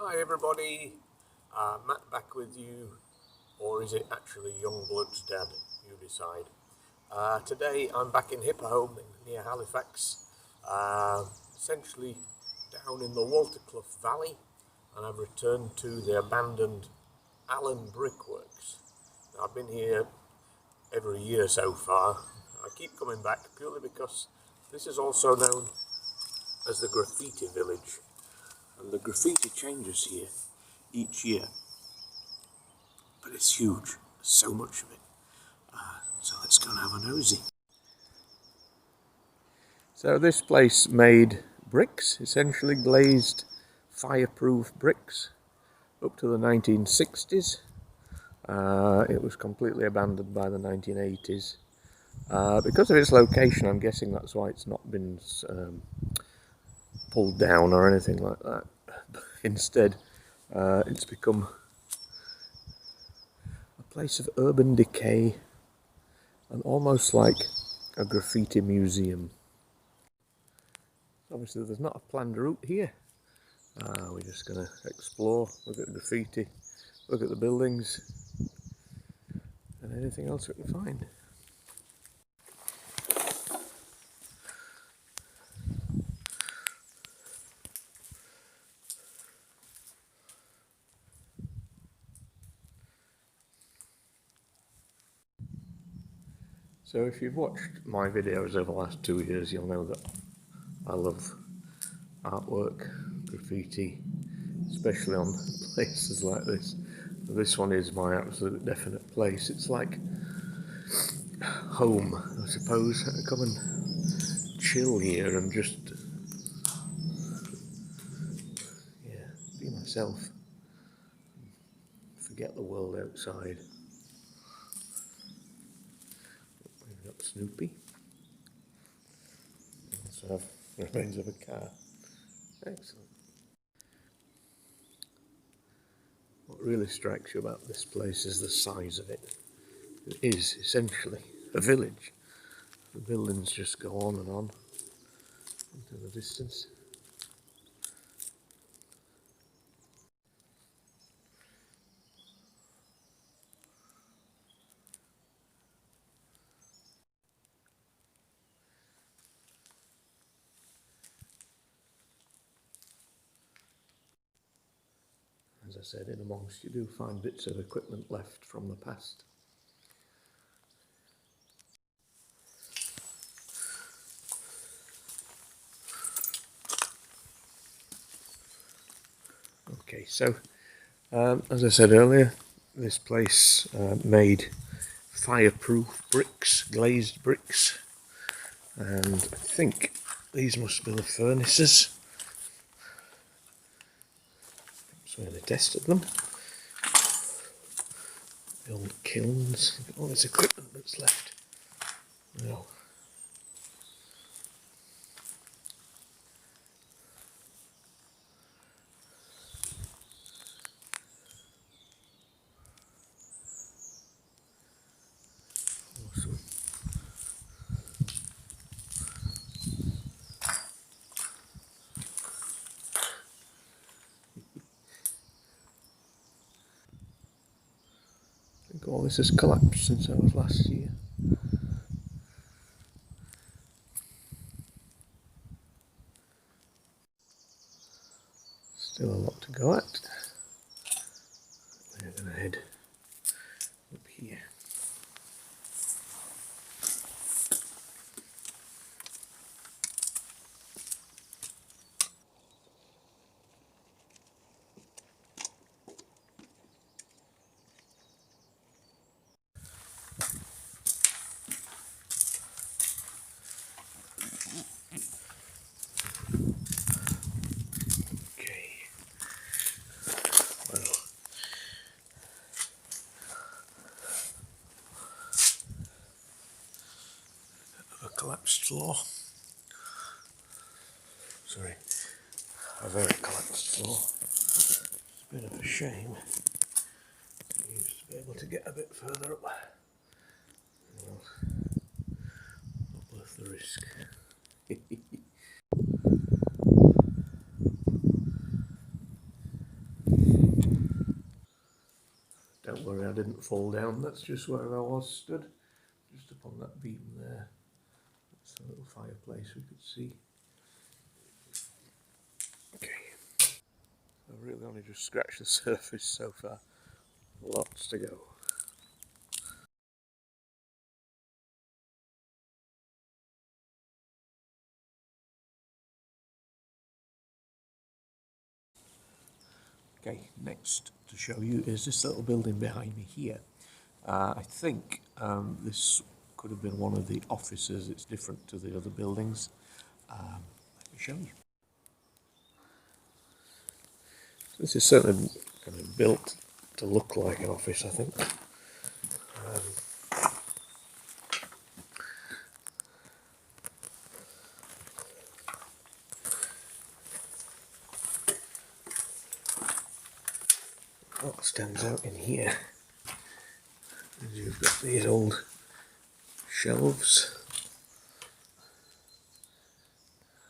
Hi everybody, Matt back with you, or is it actually Youngblood's dad? You decide. Today I'm back in Hipperholm near Halifax, essentially down in the Clough Valley, and I've returned to the abandoned Allen Brickworks. Now, I've been here every year so far. I keep coming back purely because this is also known as the Graffiti Village, and the graffiti changes here each year, but it's huge, so much of it. So let's go and have a nosy. So this place made bricks, essentially glazed fireproof bricks, up to the 1960s. It was completely abandoned by the 1980s. Because of its location, I'm guessing that's why it's not been pulled down or anything like that. Instead, it's become a place of urban decay and almost like a graffiti museum. Obviously there's not a planned route here. We're just going to explore, look at the graffiti, look at the buildings and anything else we can find. So if you've watched my videos over the last 2 years, you'll know that I love artwork, graffiti, especially on places like this. This one is my absolute definite place. It's like home, I suppose. I come and chill here and just, be myself. Forget the world outside. We've got Snoopy. We also have the remains of a car. Excellent. What really strikes you about this place is the size of it. It is essentially a village. The buildings just go on and on into the distance. As I said, in amongst you do find bits of equipment left from the past. Okay, so as I said earlier, this place made fireproof bricks, glazed bricks, and I think these must be the furnaces. That's where they tested them. The old kilns. Look at all this equipment that's left. Well, awesome. I think all this has collapsed since I was last year. Still a lot to go at. We're going to head up here. Collapsed floor. Sorry, a very collapsed floor. It's a bit of a shame. I used to be able to get a bit further up. Well, not worth the risk. won't fall down. That's just where I was stood, just upon that beam there. That's a little fireplace we could see. Okay, I've really only just scratched the surface so far. Lots to go. Okay, next to show you is this little building behind me here. I think this could have been one of the offices. It's different to the other buildings. Let me show you. This is certainly kind of built to look like an office, I think. What stands out in here is you've got these old shelves.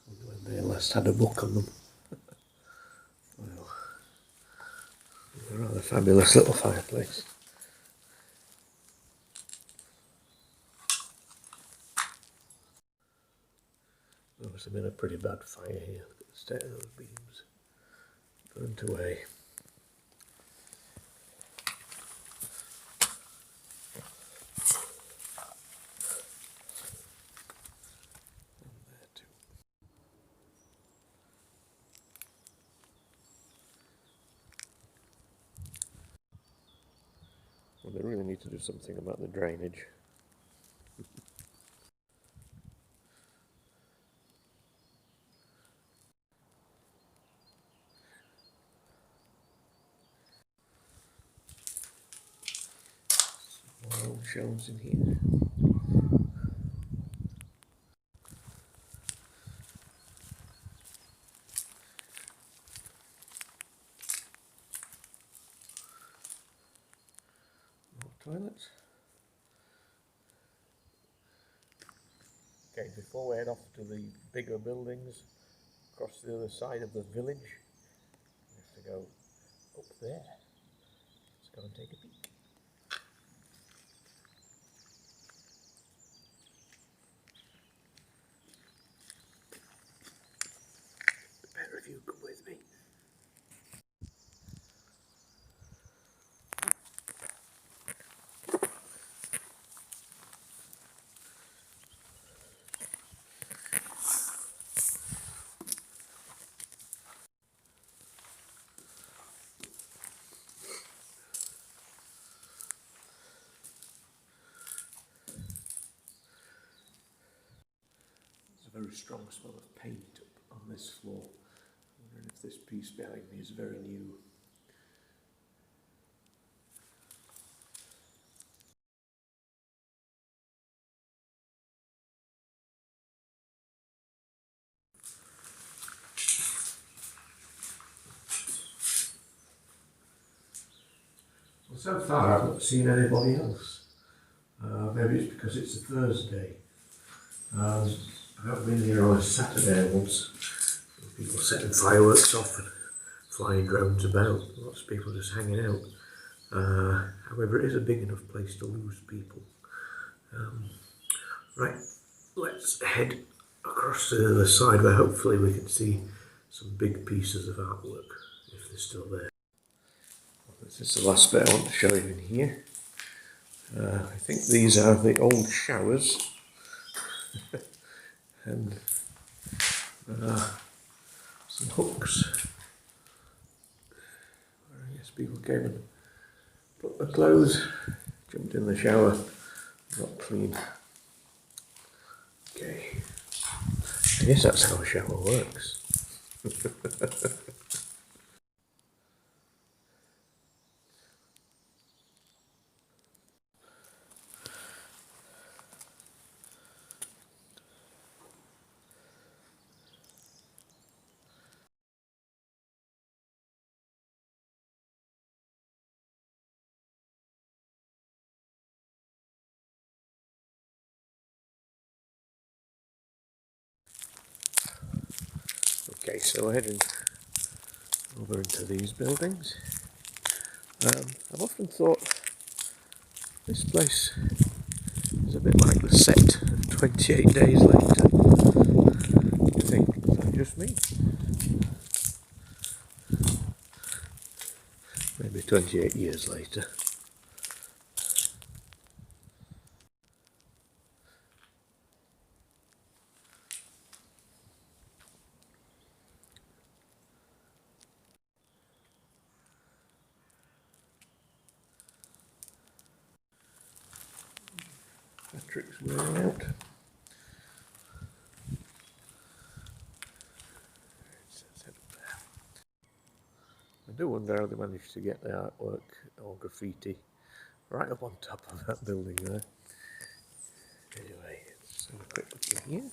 When they last had a book on them. Well, a rather fabulous little fireplace. There must have been a pretty bad fire here. Look at the state of those beams. Burnt away. Well, they really need to do something about the drainage. More old shelves in here. More toilets. Okay, before we head off to the bigger buildings across the other side of the village, we have to go up there. Let's go and take a peek. The pair of you come with me. There's a very strong smell of paint up on this floor. I'm wondering if this piece behind me is very new. Well, so far I've not seen anybody else. Maybe it's because it's a Thursday. I haven't been here on a Saturday once. People setting fireworks off and flying drones about. Lots of people just hanging out. However, it is a big enough place to lose people. Right, let's head across to the other side where hopefully we can see some big pieces of artwork, if they're still there. This is the last bit I want to show you in here. I think these are the old showers. And some hooks where I guess people came and put their clothes, jumped in the shower, got clean. Okay, I guess that's how a shower works. Okay, so we're heading over into these buildings. I've often thought This place is a bit like the set of 28 Days Later. I think, is that just me? Maybe 28 years later. Patrick's wearing out. I do wonder how they managed to get the artwork or graffiti right up on top of that building there. Anyway, let's have a quick look in here.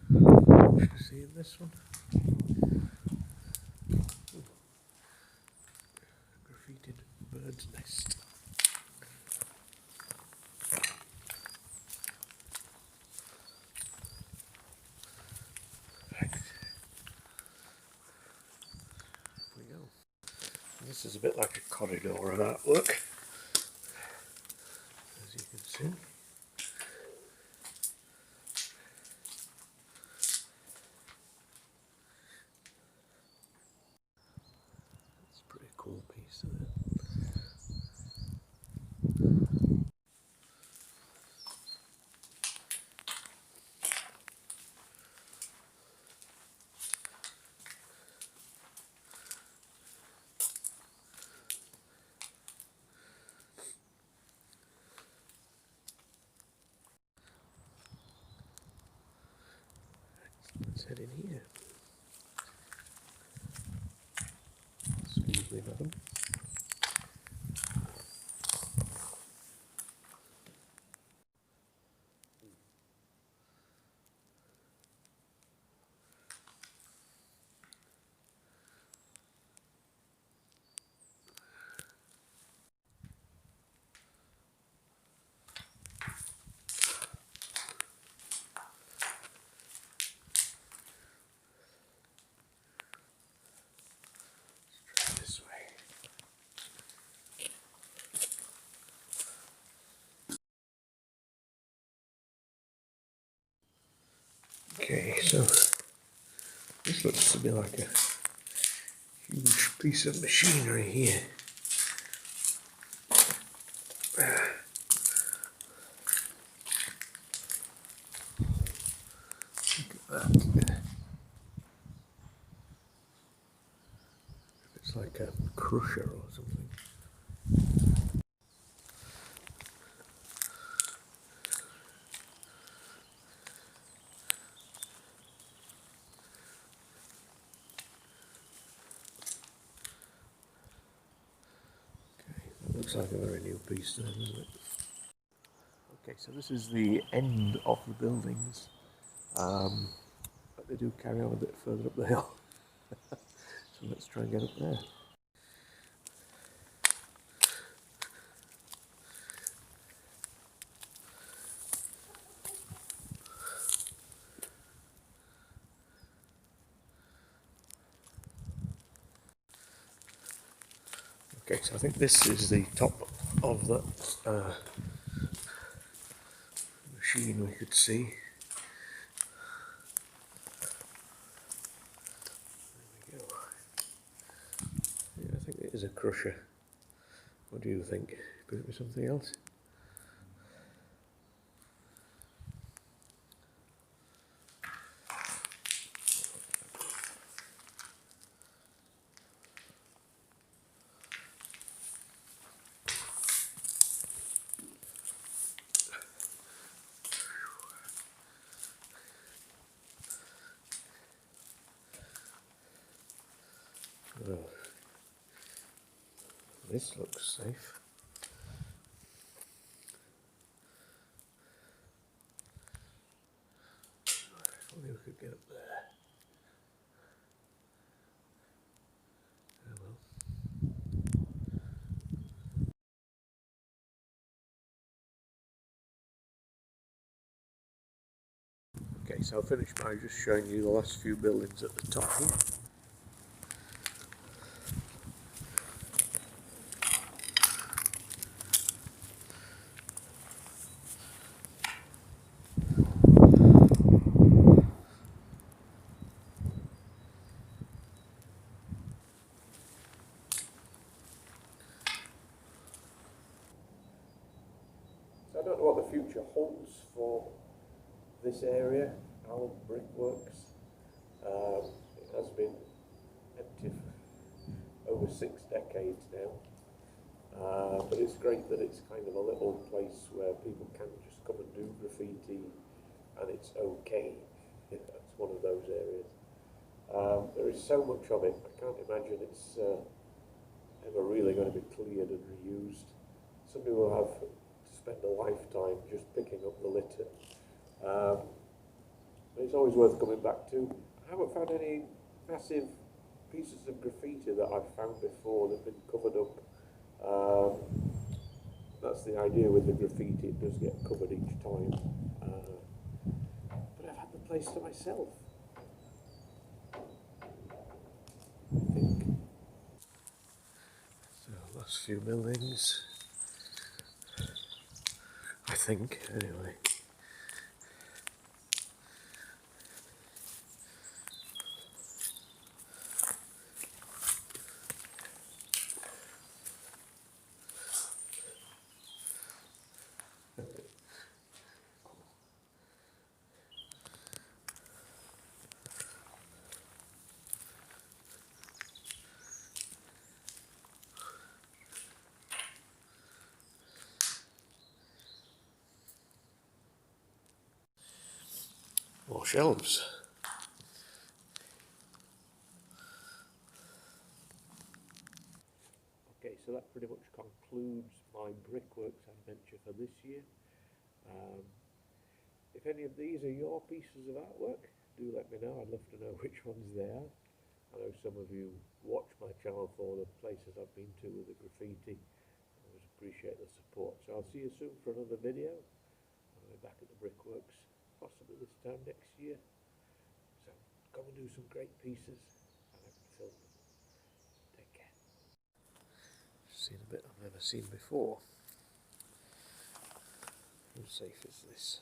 What you see in this one? Ooh. Graffitied bird's nest. Right. Here we go. This is a bit like a corridor of artwork, as you can see. It's a pretty cool piece of it. Let's head in here. Excuse me, madam. This way. Okay, so this looks to be like a huge piece of machinery here. Look at that. It's like a crusher or something. Looks like a very new piece then, doesn't it? Okay, so this is the end of the buildings, but they do carry on a bit further up the hill. So let's try and get up there. Okay, so I think this is the top of the machine we could see. There we go. Yeah, I think it is a crusher. What do you think? Could it be something else? Well, this looks safe. If only we could get up there. Oh well. Okay, so I'll finish by just showing you the last few buildings at the top here. don't know what the future holds for this area, Allen Brickworks. It has been empty for over 6 decades now. But it's great that it's kind of a little place where people can just come and do graffiti and it's okay. That's one of those areas. There is so much of it, I can't imagine it's ever really going to be cleared and reused. Somebody will have to spend a lifetime just picking up the litter. But it's always worth coming back to. I haven't found any massive pieces of graffiti that I've found before that have been covered up. That's the idea with the graffiti, it does get covered each time. But I've had the place to myself, I think. So, last few buildings, I think, anyway. More shelves. Okay, so that pretty much concludes my brickworks adventure for this year. If any of these are your pieces of artwork, do let me know. I'd love to know which ones they are. I know some of you watch my channel for the places I've been to with the graffiti. I always appreciate the support. So I'll see you soon for another video. I'll be back at the brickworks, possibly this time next year. So come and do some great pieces and I can film them. Take care. Seen a bit I've never seen before. How safe is this?